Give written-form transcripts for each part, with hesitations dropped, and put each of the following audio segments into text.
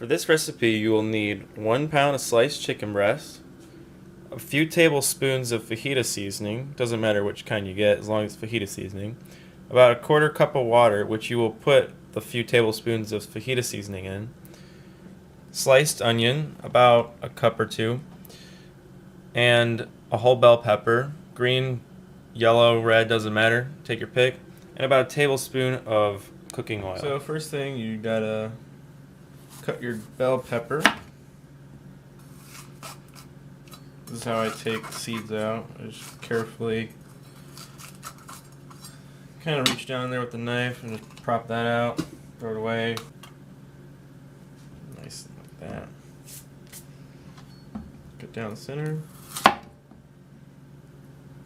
For this recipe, you will need 1 pound of sliced chicken breast, a few tablespoons of fajita seasoning, doesn't matter which kind you get as long as it's fajita seasoning, about a 1/4 cup of water, which you will put the few tablespoons of fajita seasoning in, sliced onion, about a cup or two, and a whole bell pepper, green, yellow, red, doesn't matter, take your pick, and about a tablespoon of cooking oil. So first thing, you gotta cut your bell pepper. This is how I take the seeds out. I just carefully kind of reach down there with the knife and just prop that out, throw it away. Nice like that. Get down the center.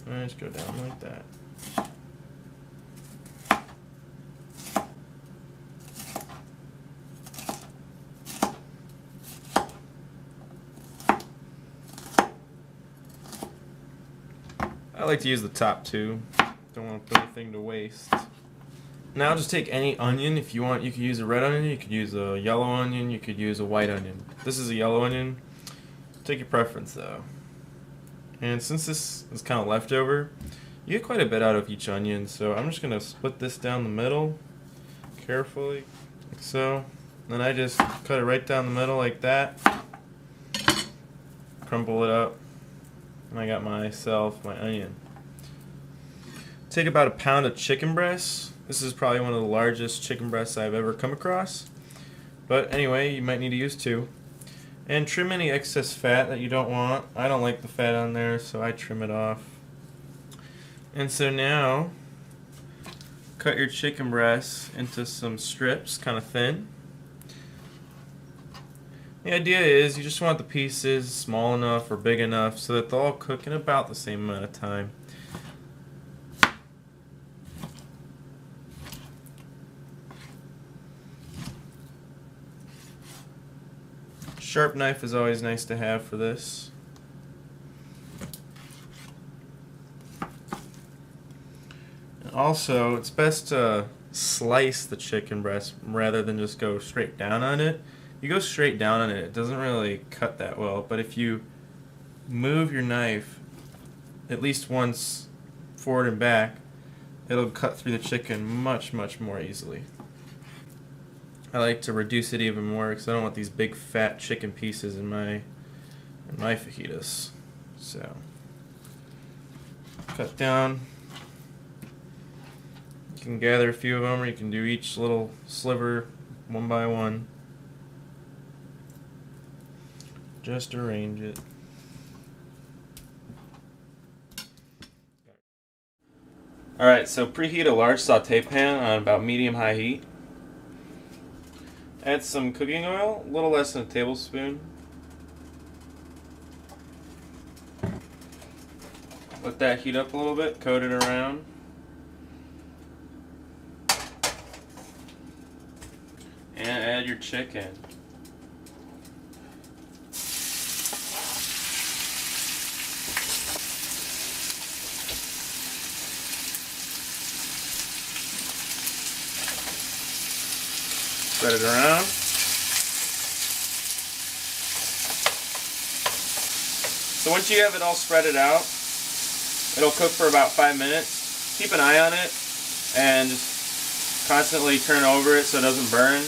And just go down like that. I like to use the top two. Don't want to put anything to waste. Now just take any onion. If you want, you could use a red onion, you could use a yellow onion, you could use a white onion. This is a yellow onion. Take your preference though. And since this is kind of leftover, you get quite a bit out of each onion, so I'm just going to split this down the middle carefully, like so. Then I just cut it right down the middle like that. Crumble it up. And I got myself my onion. Take about 1 pound of chicken breast. This is probably one of the largest chicken breasts I've ever come across. But anyway, you might need to use 2. And trim any excess fat that you don't want. I don't like the fat on there, so I trim it off. And so now, cut your chicken breast into some strips, kind of thin. The idea is you just want the pieces small enough or big enough so that they'll all cook in about the same amount of time. Sharp knife is always nice to have for this. And also, it's best to slice the chicken breast rather than just go straight down on it. You go straight down on it, it doesn't really cut that well, but if you move your knife at least once forward and back, it'll cut through the chicken much more easily. I like to reduce it even more because I don't want these big fat chicken pieces in my fajitas. So, cut down. You can gather a few of them, or you can do each little sliver one by one. Just arrange it. Alright, so preheat a large saute pan on about medium-high heat. Add some cooking oil, a little less than a tablespoon. Let that heat up a little bit, coat it around. And add your chicken. Spread it around. So once you have it all spread out, it'll cook for about 5 minutes. Keep an eye on it and just constantly turn over it so it doesn't burn.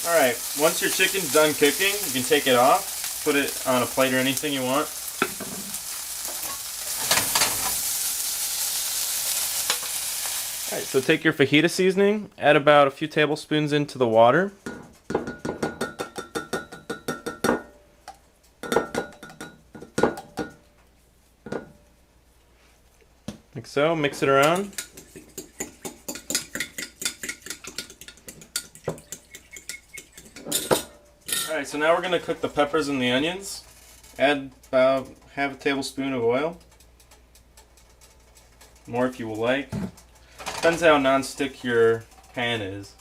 Alright, once your chicken's done cooking, you can take it off, put it on a plate or anything you want. Alright, so take your fajita seasoning, add about a few tablespoons into the water. Like so, mix it around. Alright, so now we're going to cook the peppers and the onions. Add about half a tablespoon of oil. More if you will like. Depends how non-stick your pan is.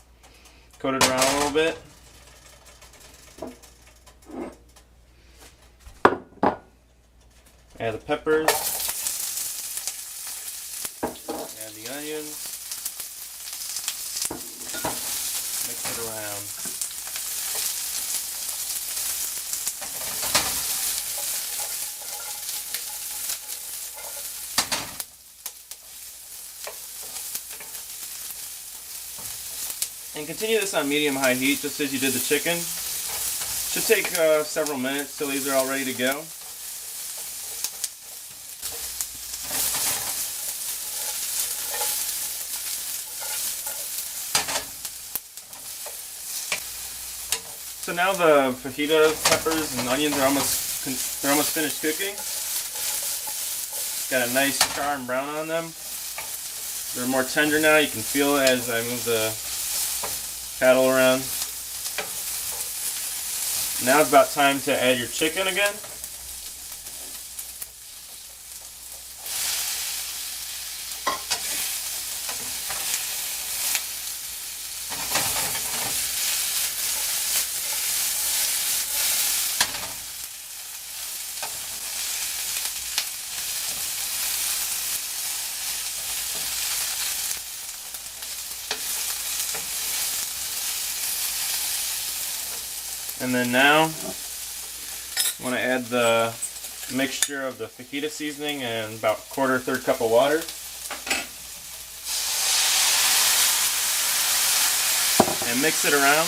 Coat it around a little bit. Add the peppers. Add the onions. Mix it around. And continue this on medium-high heat, just as you did the chicken. Should take several minutes till these are all ready to go. So now the fajita peppers and onions are almost finished cooking. Got a nice char and brown on them. They're more tender now. You can feel it as I move the paddle around. Now it's about time to add your chicken again. And then now I want to add the mixture of the fajita seasoning and about third cup of water. And mix it around.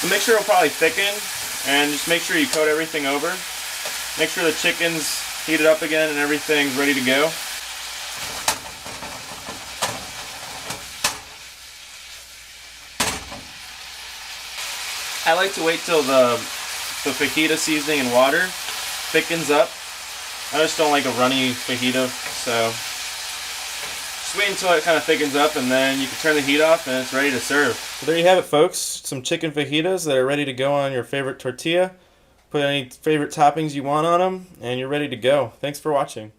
The mixture will probably thicken, and just make sure you coat everything over. Make sure the chicken's heated up again and everything's ready to go. I like to wait till the fajita seasoning and water thickens up. I just don't like a runny fajita, so just wait until it kind of thickens up, and then you can turn the heat off and it's ready to serve. So there you have it, folks. Some chicken fajitas that are ready to go on your favorite tortilla. Put any favorite toppings you want on them, and you're ready to go. Thanks for watching.